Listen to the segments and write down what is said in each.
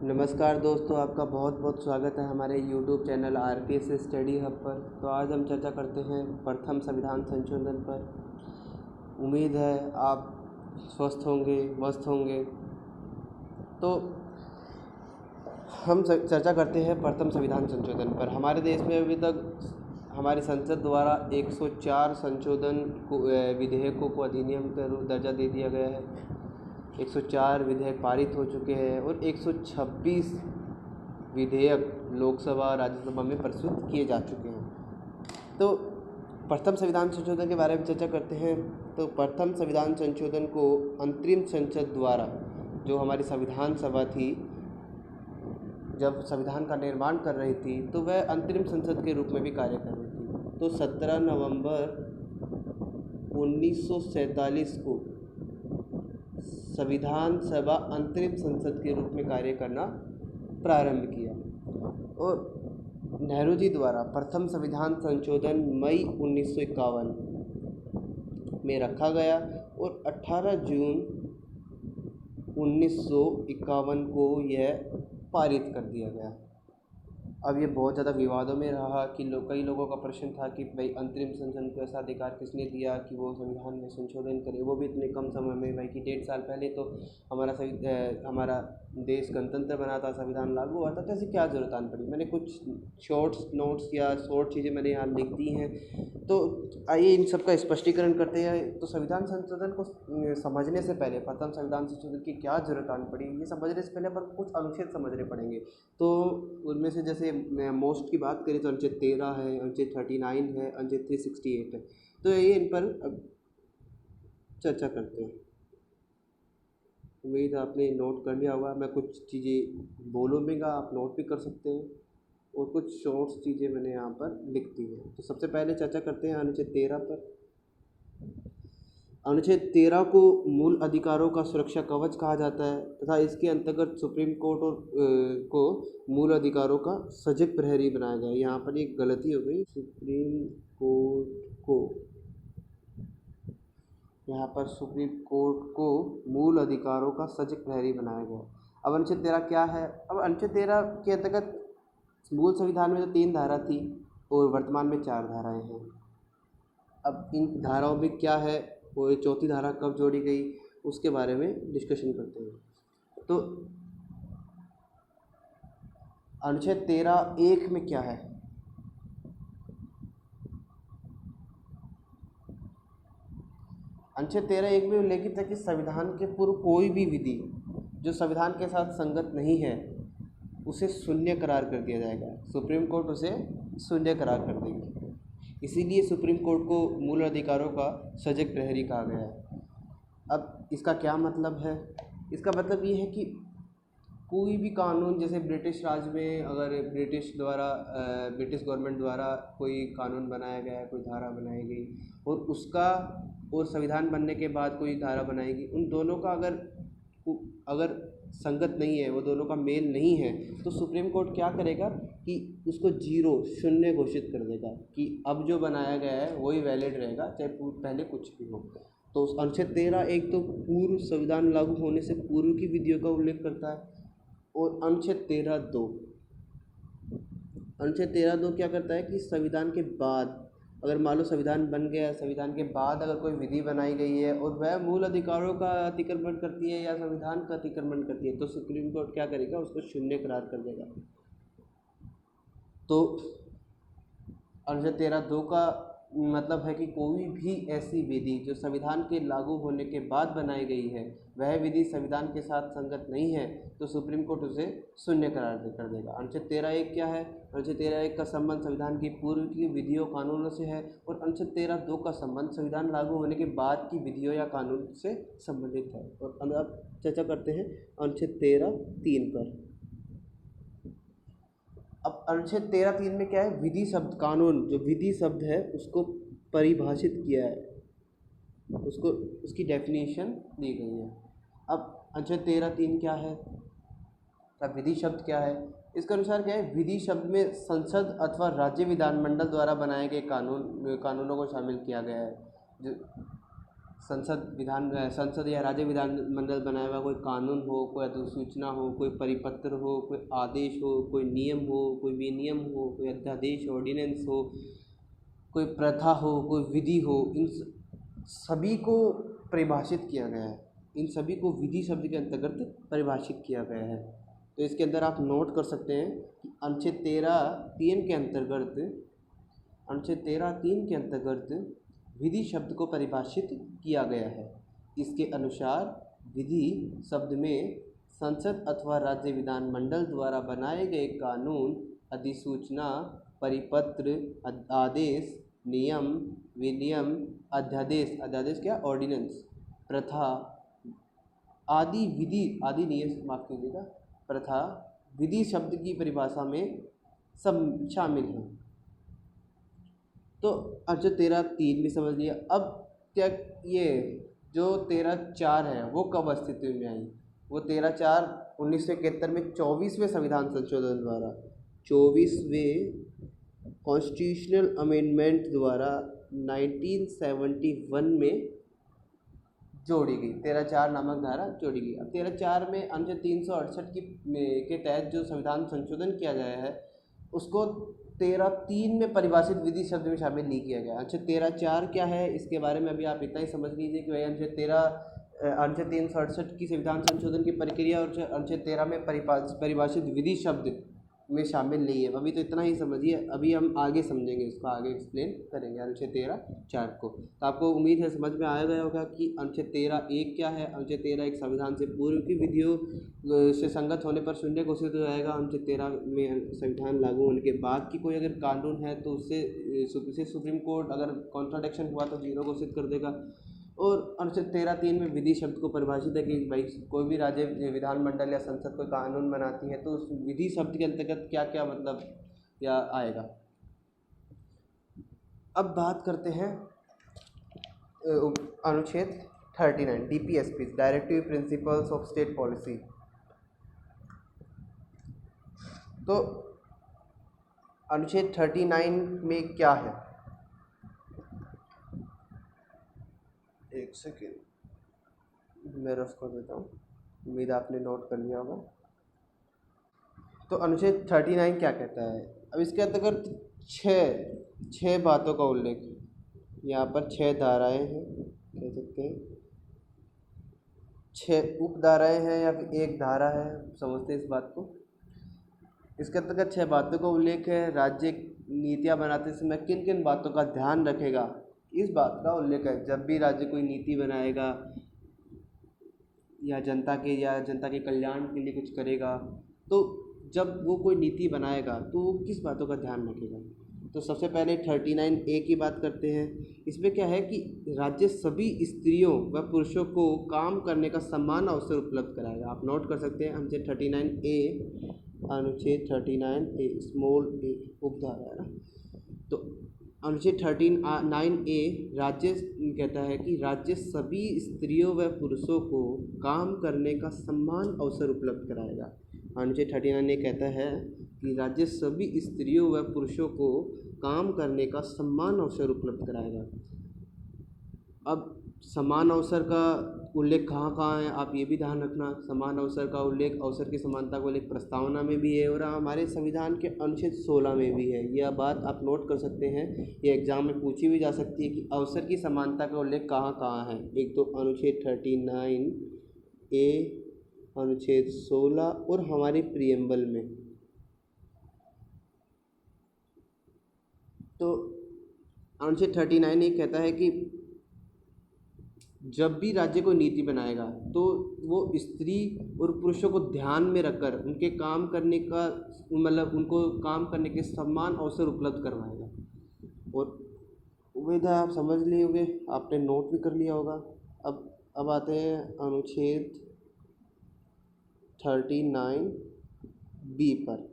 नमस्कार दोस्तों, आपका बहुत बहुत स्वागत है हमारे YouTube channel RPS study hub पर। तो आज हम चर्चा करते हैं प्रथम संविधान संशोधन पर। उम्मीद है आप स्वस्थ होंगे, मस्त होंगे। तो हम चर्चा करते हैं प्रथम संविधान संशोधन पर। हमारे देश में अभी तक हमारी संसद द्वारा 104 संशोधन को विधेयकों को अधिनियम का दर्जा दे दिया गया है। 104 विधेयक पारित हो चुके हैं और 126 विधेयक लोकसभा राज्यसभा में प्रस्तुत किए जा चुके हैं। तो प्रथम संविधान संशोधन के बारे में चर्चा करते हैं। तो प्रथम संविधान संशोधन को अंतरिम संसद द्वारा, जो हमारी संविधान सभा थी, जब संविधान का निर्माण कर रही थी तो वह अंतरिम संसद के रूप में भी कार्य कर रही थी। तो 17 नवंबर 1947 को संविधान सभा अंतरिम संसद के रूप में कार्य करना प्रारंभ किया और नेहरू जी द्वारा प्रथम संविधान संशोधन मई 1951 में रखा गया और 18 जून 1951 को यह पारित कर दिया गया। अब ये बहुत ज़्यादा विवादों में रहा कि कई लोगों का प्रश्न था कि भाई अंतरिम संसद को ऐसा अधिकार किसने दिया कि वो संविधान में संशोधन करे, वो भी इतने कम समय में। भाई कि 1.5 साल पहले तो हमारा देश गणतंत्र बना था, संविधान लागू हुआ था, तो ऐसी क्या ज़रूरत आन पड़ी। मैंने कुछ शॉर्ट्स नोट्स या शॉर्ट चीज़ें मैंने यहाँ लिख दी हैं। तो आइए इन सब का स्पष्टीकरण करते हैं। तो संविधान संशोधन को समझने से पहले, प्रथम संविधान संशोधन की क्या ज़रूरत आन पड़ी, ये समझने से पहले अपन कुछ अनुच्छेद समझने पड़ेंगे। तो उनमें से जैसे मोस्ट की बात करें तो अनुच्छेद 13 है, अनुच्छेद 39 है, अनुच्छेद 368 है। तो ये इन पर अब चर्चा करते हैं। उम्मीद है आपने नोट कर लिया होगा। मैं कुछ चीज़ें बोलूँगा, आप नोट भी कर सकते हैं और कुछ शॉर्ट्स चीज़ें मैंने यहाँ पर लिख दी हैं। तो सबसे पहले चर्चा करते हैं अनुच्छेद 13 पर। अनुच्छेद 13 को मूल अधिकारों का सुरक्षा कवच कहा जाता है तथा इसके अंतर्गत सुप्रीम कोर्ट और को मूल अधिकारों का सजग प्रहरी बनाया गया। यहाँ पर एक गलती हो गई, सुप्रीम कोर्ट को, यहाँ पर सुप्रीम कोर्ट को मूल अधिकारों का सजग प्रहरी बनाया गया। अब अनुच्छेद 13 क्या है? अब अनुच्छेद 13 के अंतर्गत मूल संविधान में तो 3 धारा थी और वर्तमान में 4 धाराएं हैं। अब इन धाराओं में क्या है और चौथी धारा कब जोड़ी गई, उसके बारे में डिस्कशन करते हैं। तो अनुच्छेद 13(1) में क्या है? अनुच्छेद 13(1) में उल्लेखित है कि संविधान के पूर्व कोई भी विधि जो संविधान के साथ संगत नहीं है उसे शून्य करार कर दिया जाएगा। सुप्रीम कोर्ट उसे शून्य करार कर देगी। इसीलिए सुप्रीम कोर्ट को मूल अधिकारों का सजग प्रहरी कहा गया है। अब इसका क्या मतलब है? इसका मतलब ये है कि कोई भी कानून, जैसे ब्रिटिश राज में अगर ब्रिटिश गवर्नमेंट द्वारा कोई कानून बनाया गया है, कोई धारा बनाई गई और उसका और संविधान बनने के बाद कोई धारा बनाएगी, उन दोनों का अगर संगत नहीं है, वो दोनों का मेल नहीं है, तो सुप्रीम कोर्ट क्या करेगा कि उसको शून्य घोषित कर देगा कि अब जो बनाया गया है वही वैलिड रहेगा, चाहे पहले कुछ भी हो। तो अनुच्छेद 13(1) तो पूर्व संविधान लागू होने से पूर्व की विधियों का उल्लेख करता है। और अनुच्छेद 13(2) क्या करता है कि संविधान के बाद, अगर मान लो संविधान बन गया, संविधान के बाद अगर कोई विधि बनाई गई है और वह मूल अधिकारों का अतिक्रमण करती है या संविधान का अतिक्रमण करती है, तो सुप्रीम कोर्ट क्या करेगा, उसको शून्य करार कर देगा। तो अनुच्छेद 13(2) का मतलब है कि कोई भी ऐसी विधि जो संविधान के लागू होने के बाद बनाई गई है, वह विधि संविधान के साथ संगत नहीं है, तो सुप्रीम कोर्ट उसे शून्य करार कर देगा। अनुच्छेद 13(1) क्या है? अनुच्छेद 13(1) का संबंध संविधान की पूर्व की विधियों कानूनों से है और अनुच्छेद 13(2) का संबंध संविधान लागू होने के बाद की विधियों या कानून से संबंधित है। और अब चर्चा करते हैं अनुच्छेद 13(3) पर। अब अनुच्छेद 13(3) में क्या है? विधि शब्द, कानून जो विधि शब्द है उसको परिभाषित किया है, उसको उसकी डेफिनेशन दी गई है। अब अनुच्छेद 13(3) क्या है? अब विधि शब्द क्या है? इसके अनुसार क्या है? विधि शब्द में संसद अथवा राज्य विधानमंडल द्वारा बनाए गए कानूनों को शामिल किया गया है। जो संसद या राज्य विधानमंडल बनाया हुआ कोई कानून हो, कोई अधिसूचना हो, कोई परिपत्र हो, कोई आदेश हो, कोई नियम हो, कोई विनियम हो, कोई अध्यादेश ऑर्डिनेंस हो, कोई प्रथा हो, कोई विधि हो, इन सभी को परिभाषित किया गया है। इन सभी को विधि शब्द के अंतर्गत परिभाषित किया गया है। तो इसके अंदर आप नोट कर सकते हैं कि अनुच्छेद 13(3) के अंतर्गत विधि शब्द को परिभाषित किया गया है। इसके अनुसार विधि शब्द में संसद अथवा राज्य विधानमंडल द्वारा बनाए गए कानून, अधिसूचना, परिपत्र, आदेश, नियम, विनियम, अध्यादेश क्या ऑर्डिनेंस, प्रथा आदि प्रथा विधि शब्द की परिभाषा में सब शामिल हैं। तो अनुच्छेद 13(3) भी समझ लिया। अब क्या ये जो 13(4) है वो कब अस्तित्व में आई? वो 13(4) 1971 में 24वें संविधान संशोधन द्वारा, 24वें कॉन्स्टिट्यूशनल अमेंडमेंट द्वारा 1971 में जोड़ी गई। 13(4) नामक धारा जोड़ी गई। अब 13(4) में अनुच्छेद 368 के तहत जो संविधान संशोधन किया गया है उसको 13(3) में परिभाषित विधि शब्द में शामिल नहीं किया गया। अनुच्छेद 13(4) क्या है इसके बारे में अभी आप इतना ही समझ लीजिए कि भाई अनुच्छेद 368 की संविधान संशोधन की प्रक्रिया और अनुच्छेद 13 में परिभाषित विधि शब्द में शामिल नहीं है। अभी तो इतना ही समझिए, अभी हम आगे समझेंगे, इसको आगे एक्सप्लेन करेंगे अनुच्छेद 13(4) को। तो आपको उम्मीद है समझ में आ गया होगा कि अनुच्छेद 13(1) क्या है। अनुच्छेद 13(1) संविधान से पूर्व की विधियों से संगत होने पर शून्य घोषित हो जाएगा। अनुच्छेद 13 में संविधान लागू होने के बाद की कोई अगर कानून है तो उससे सुप्रीम कोर्ट अगर कॉन्ट्राडिक्शन हुआ तो 0 घोषित कर देगा। और अनुच्छेद 13(3) में विधि शब्द को परिभाषित है कि भाई कोई भी राज्य विधानमंडल या संसद कोई कानून बनाती है तो उस विधि शब्द के अंतर्गत क्या क्या मतलब या आएगा। अब बात करते हैं अनुच्छेद 39 DPSP, directive principles of state policy. तो अनुच्छेद 39 में क्या है? एक सेकेंड मैं रफ कर देता हूँ, उम्मीद आपने नोट कर लिया होगा। तो अनुच्छेद 39 क्या कहता है? अब इसके अंतर्गत छः बातों का उल्लेख, यहाँ पर 6 धाराएं हैं, कह सकते हैं 6 उपधाराएं हैं या फिर एक धारा है, समझते हैं इस बात को। इसके अंतर्गत 6 बातों का उल्लेख है। राज्य नीतियाँ बनाते समय किन किन बातों का ध्यान रखेगा, इस बात का उल्लेख है। जब भी राज्य कोई नीति बनाएगा या जनता के कल्याण के लिए कुछ करेगा, तो जब वो कोई नीति बनाएगा तो वो किस बातों का ध्यान रखेगा। तो सबसे पहले 39A की बात करते हैं। इसमें क्या है कि राज्य सभी स्त्रियों व पुरुषों को काम करने का समान अवसर उपलब्ध कराएगा। आप नोट कर सकते हैं अनुच्छेद 39A स्मॉल a उपधारा है ना। तो अनुच्छेद 39A राज्य कहता है कि राज्य सभी स्त्रियों व पुरुषों को काम करने का समान अवसर उपलब्ध कराएगा। अनुच्छेद 39A कहता है कि राज्य सभी स्त्रियों व पुरुषों को काम करने का समान अवसर उपलब्ध कराएगा। अब समान अवसर का उल्लेख कहाँ कहाँ है, आप ये भी ध्यान रखना। समान अवसर का उल्लेख, अवसर की समानता का उल्लेख प्रस्तावना में भी है और हमारे संविधान के अनुच्छेद 16 में भी है। यह बात आप नोट कर सकते हैं, ये एग्जाम में पूछी भी जा सकती है कि अवसर की समानता का उल्लेख कहाँ कहाँ है। एक तो अनुच्छेद 39A, अनुच्छेद 16 और हमारे प्रियम्बल में। तो अनुच्छेद 39 ये कहता है कि जब भी राज्य कोई नीति बनाएगा तो वो स्त्री और पुरुषों को ध्यान में रखकर उनके काम करने का उनको काम करने के समान अवसर उपलब्ध करवाएगा। और उम्मीद है आप समझ लिए होंगे, आपने नोट भी कर लिया होगा। अब आते हैं अनुच्छेद 39B पर।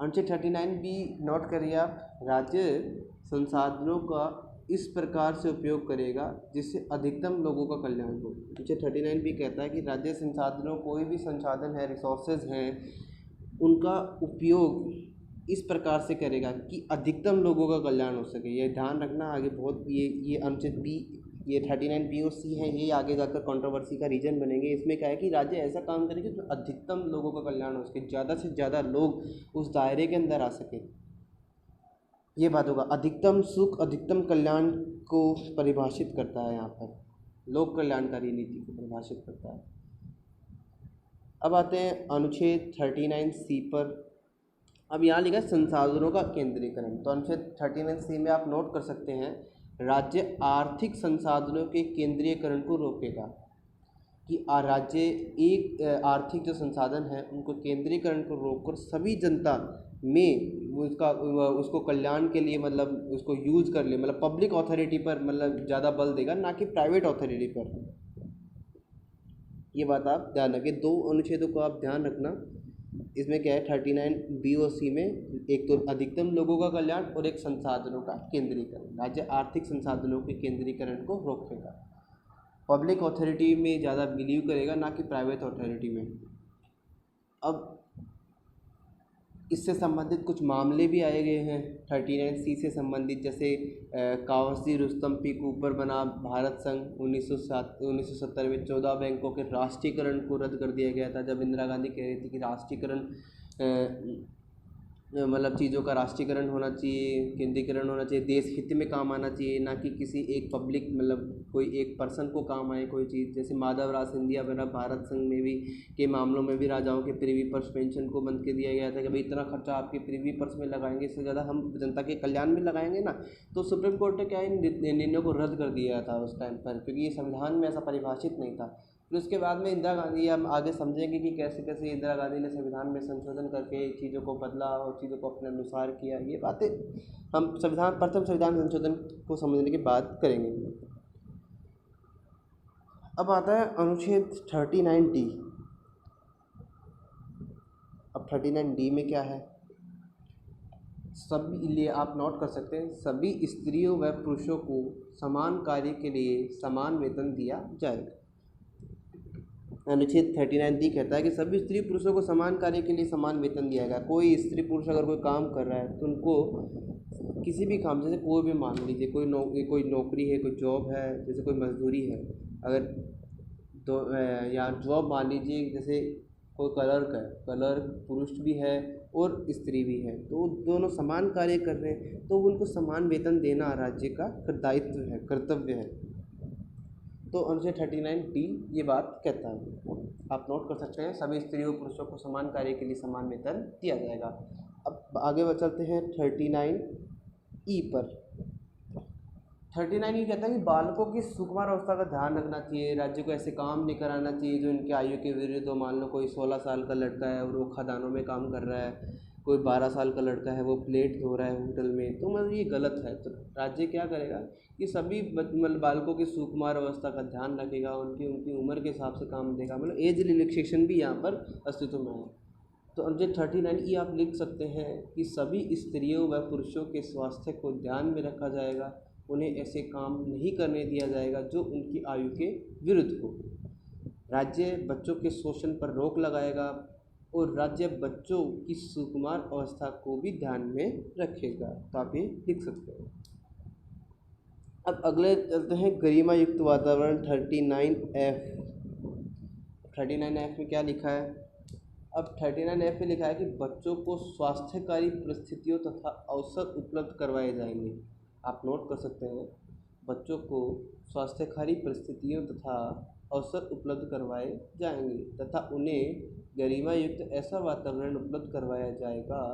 अनुच्छेद 39B नोट करिए आप। राज्य संसाधनों का इस प्रकार से उपयोग करेगा जिससे अधिकतम लोगों का कल्याण हो। अनुच्छेद 39B कहता है कि राज्य संसाधनों, कोई भी संसाधन है, रिसोर्सेज हैं, उनका उपयोग इस प्रकार से करेगा कि अधिकतम लोगों का कल्याण हो सके। ये ध्यान रखना आगे बहुत, ये अनुच्छेद बी, ये 39 बी और सी है, ये आगे जाकर कंट्रोवर्सी का रीजन बनेंगे। इसमें क्या है कि राज्य ऐसा काम करेगा जो अधिकतम लोगों का कल्याण हो सके, ज़्यादा से ज़्यादा लोग उस दायरे के अंदर आ सके। ये बात होगा, अधिकतम सुख अधिकतम कल्याण को परिभाषित करता है, यहाँ पर लोक कल्याणकारी नीति को परिभाषित करता है। अब आते हैं अनुच्छेद 39 सी पर। अब यहाँ लिखा है संसाधनों का केंद्रीकरण। तो अनुच्छेद 39 सी में आप नोट कर सकते हैं, राज्य आर्थिक संसाधनों के केंद्रीयकरण को रोकेगा, कि राज्य एक आर्थिक जो संसाधन है उनको केंद्रीकरण को रोककर सभी जनता में उसको कल्याण के लिए मतलब उसको यूज कर ले, मतलब पब्लिक अथॉरिटी पर मतलब ज़्यादा बल देगा, ना कि प्राइवेट अथॉरिटी पर। ये बात आप ध्यान रखें, दो अनुच्छेदों को आप ध्यान रखना। इसमें क्या है 39 बी और सी में, एक तो अधिकतम लोगों का कल्याण और एक संसाधनों का केंद्रीकरण। राज्य आर्थिक संसाधनों के केंद्रीकरण को रोकेगा, पब्लिक अथॉरिटी में ज़्यादा बिलीव करेगा, ना कि प्राइवेट अथॉरिटी में। अब इससे संबंधित कुछ मामले भी आए गए हैं 39 सी से संबंधित, जैसे कावासी रुस्तम पी कूपर बना भारत संघ 1970 में 14 बैंकों के राष्ट्रीयकरण को रद्द कर दिया गया था, जब इंदिरा गांधी कह रही थी कि राष्ट्रीयकरण मतलब चीज़ों का राष्ट्रीयकरण होना चाहिए, केंद्रीकरण होना चाहिए, देश हित में काम आना चाहिए, ना कि किसी एक पब्लिक मतलब कोई एक पर्सन को काम आए कोई चीज़। जैसे माधवराव सिंधिया बना भारत संघ में भी के मामलों में भी राजाओं के प्रिवी पर्स पेंशन को बंद कर दिया गया था कि भाई इतना खर्चा आपके प्रिवी पर्स में लगाएंगे, इससे ज़्यादा हम जनता के कल्याण में लगाएंगे ना। तो सुप्रीम कोर्ट ने क्या है निर्णयों को रद्द कर दिया था उस टाइम पर, क्योंकि ये संविधान में ऐसा परिभाषित नहीं था। फिर उसके बाद में इंदिरा गांधी, हम आगे समझेंगे कि कैसे कैसे इंदिरा गांधी ने संविधान में संशोधन करके चीज़ों को बदला और चीज़ों को अपने अनुसार किया। ये बातें हम प्रथम संविधान संशोधन को समझने के बाद करेंगे। अब आता है अनुच्छेद 39 डी। अब 39 डी में क्या है, सभी लिए आप नोट कर सकते हैं, सभी स्त्रियों व पुरुषों को समान कार्य के लिए समान वेतन दिया जाएगा। अनुच्छेद 39 डी कहता है कि सभी स्त्री पुरुषों को समान कार्य के लिए समान वेतन दिया जाएगा। कोई स्त्री पुरुष अगर कोई काम कर रहा है तो उनको किसी भी काम, जैसे कोई भी मान लीजिए कोई नौकरी है, कोई जॉब है, जैसे कोई मजदूरी है, अगर तो या जॉब मान लीजिए, जैसे कोई क्लर्क है, क्लर्क पुरुष भी है और स्त्री भी है, तो दोनों समान कार्य कर रहे हैं तो उनको समान वेतन देना राज्य का दायित्व है, कर्तव्य है। तो अनुच्छेद 39 डी ये बात कहता है, आप नोट कर सकते हैं, सभी स्त्रियों पुरुषों को समान कार्य के लिए समान वेतन दिया जाएगा। अब आगे बढ़ चलते हैं 39 ई पर। 39 ये कहता है कि बालकों की सुकुमार अवस्था का ध्यान रखना चाहिए, राज्य को ऐसे काम नहीं कराना चाहिए जो इनके आयु के विरुद्ध हो। मान लो कोई 16 साल का लड़का है और वो खदानों में काम कर रहा है, कोई 12 साल का लड़का है वो प्लेट धो रहा है होटल में, तो मतलब ये गलत है। तो राज्य क्या करेगा कि सभी मतलब बालकों की सुकुमार अवस्था का ध्यान रखेगा, उनकी उम्र के हिसाब से काम देगा, मतलब एज रिलैक्सेशन भी यहाँ पर अस्तित्व में है। तो अनुच्छेद 39 ये आप लिख सकते हैं कि सभी स्त्रियों व पुरुषों के स्वास्थ्य को ध्यान में रखा जाएगा, उन्हें ऐसे काम नहीं करने दिया जाएगा जो उनकी आयु के विरुद्ध हो। राज्य बच्चों के शोषण पर रोक लगाएगा और राज्य बच्चों की सुकुमार अवस्था को भी ध्यान में रखेगा। तो आप ये लिख सकते हैं। अब अगले चलते हैं गरिमा युक्त वातावरण 39F। 39F में क्या लिखा है, अब 39F में लिखा है कि बच्चों को स्वास्थ्यकारी परिस्थितियों तथा अवसर उपलब्ध करवाए जाएंगे। आप नोट कर सकते हैं, बच्चों को स्वास्थ्यकारी परिस्थितियों तथा अवसर उपलब्ध करवाए जाएंगे तथा उन्हें गरिमा युक्त ऐसा वातावरण उपलब्ध करवाया जाएगा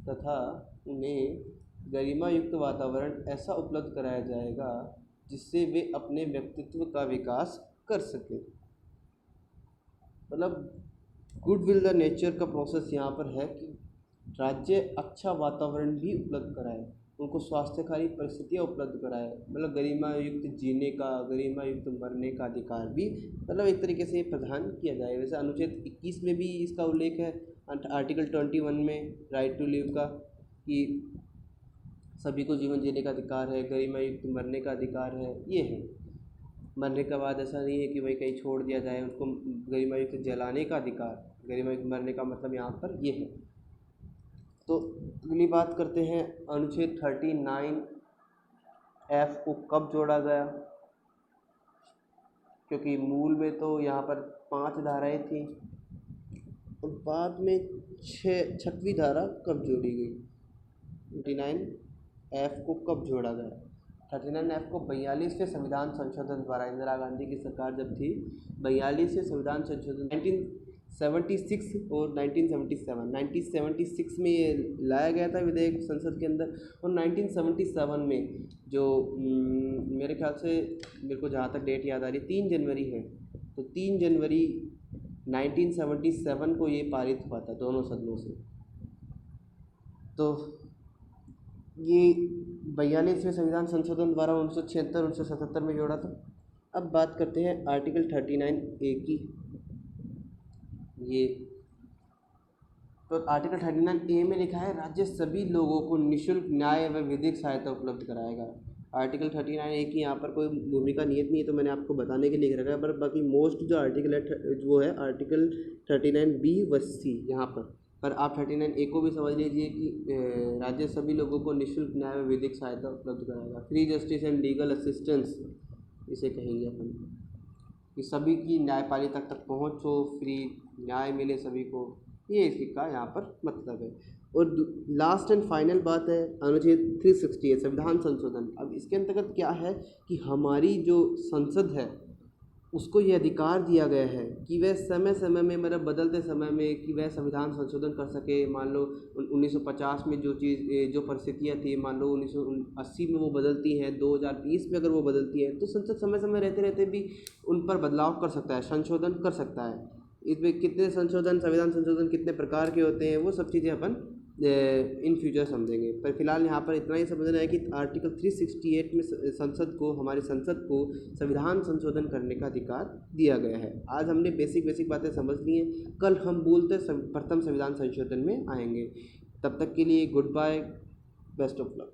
तथा उन्हें गरिमा युक्त वातावरण ऐसा उपलब्ध कराया जाएगा जिससे वे अपने व्यक्तित्व का विकास कर सकें। मतलब गुड विल द नेचर का प्रोसेस यहाँ पर है कि राज्य अच्छा वातावरण भी उपलब्ध कराए, उनको स्वास्थ्यकारी परिस्थितियाँ उपलब्ध कराए, मतलब गरिमा युक्त जीने का, गरिमा युक्त मरने का अधिकार भी मतलब एक तरीके से प्रदान किया जाए। वैसे अनुच्छेद 21 में भी इसका उल्लेख है, आर्टिकल 21 में राइट टू लिव का, कि सभी को जीवन जीने का अधिकार है, गरिमा युक्त मरने का अधिकार है। ये है, मरने के बाद ऐसा नहीं है कि भाई कहीं छोड़ दिया जाए, उसको गरिमा युक्त जलाने का अधिकार, गरिमा युक्त मरने का मतलब यहाँ पर ये है। तो अगली बात करते हैं, अनुच्छेद 39F को कब जोड़ा गया, क्योंकि मूल में तो यहाँ पर 5 धाराएं थी और बाद में 6वीं धारा कब जोड़ी गई। 39F को कब जोड़ा गया? 39F को 42वें संविधान संशोधन द्वारा, इंदिरा गांधी की सरकार जब थी, 42वें संविधान संशोधन 1976 और 1976 में ये लाया गया था विधेयक संसद के अंदर। और 1977 में जो मेरे ख्याल से, मेरे को जहाँ तक डेट याद आ रही, 3 जनवरी है, तो 3 जनवरी 1977 को ये पारित हुआ था दोनों सदनों से। तो ये 42वें संविधान संशोधन द्वारा 1976 में जोड़ा था। अब बात करते हैं आर्टिकल 39A की। ये तो आर्टिकल 39A में लिखा है, राज्य सभी लोगों को निःशुल्क न्याय व विधिक सहायता उपलब्ध कराएगा। आर्टिकल 39A की यहाँ पर कोई भूमिका नियत नहीं है, तो मैंने आपको बताने के लिए रखा है। पर बाकी मोस्ट जो आर्टिकल है वो है आर्टिकल 39B व C यहाँ पर आप 39A को भी समझ लीजिए कि राज्य सभी लोगों को निःशुल्क न्याय व विधिक सहायता उपलब्ध कराएगा। Free justice and legal assistance इसे कहेंगे अपन, कि सभी की न्यायपालिका तक पहुँच हो, फ्री न्याय मिले सभी को, ये इसका यहाँ पर मतलब है। और लास्ट एंड फाइनल बात है अनुच्छेद 368 संविधान संशोधन। अब इसके अंतर्गत क्या है कि हमारी जो संसद है उसको ये अधिकार दिया गया है कि वह समय समय में, मतलब बदलते समय में, कि वह संविधान संशोधन कर सके। मान लो 1950 में जो चीज़, जो परिस्थितियाँ थी, मान लो 1980 में वो बदलती हैं, 2020 में अगर वो बदलती हैं, तो संसद समय समय रहते रहते भी उन पर बदलाव कर सकता है, संशोधन कर सकता है। इसमें कितने संशोधन, संविधान संशोधन कितने प्रकार के होते हैं, वो सब चीज़ें अपन इन फ्यूचर समझेंगे। पर फिलहाल यहाँ पर इतना ही समझना है कि आर्टिकल 368 में संसद को, हमारी संसद को संविधान संशोधन करने का अधिकार दिया गया है। आज हमने बेसिक बातें समझ ली हैं, कल हम बोलते प्रथम संविधान संशोधन में आएंगे। तब तक के लिए goodbye, best of luck.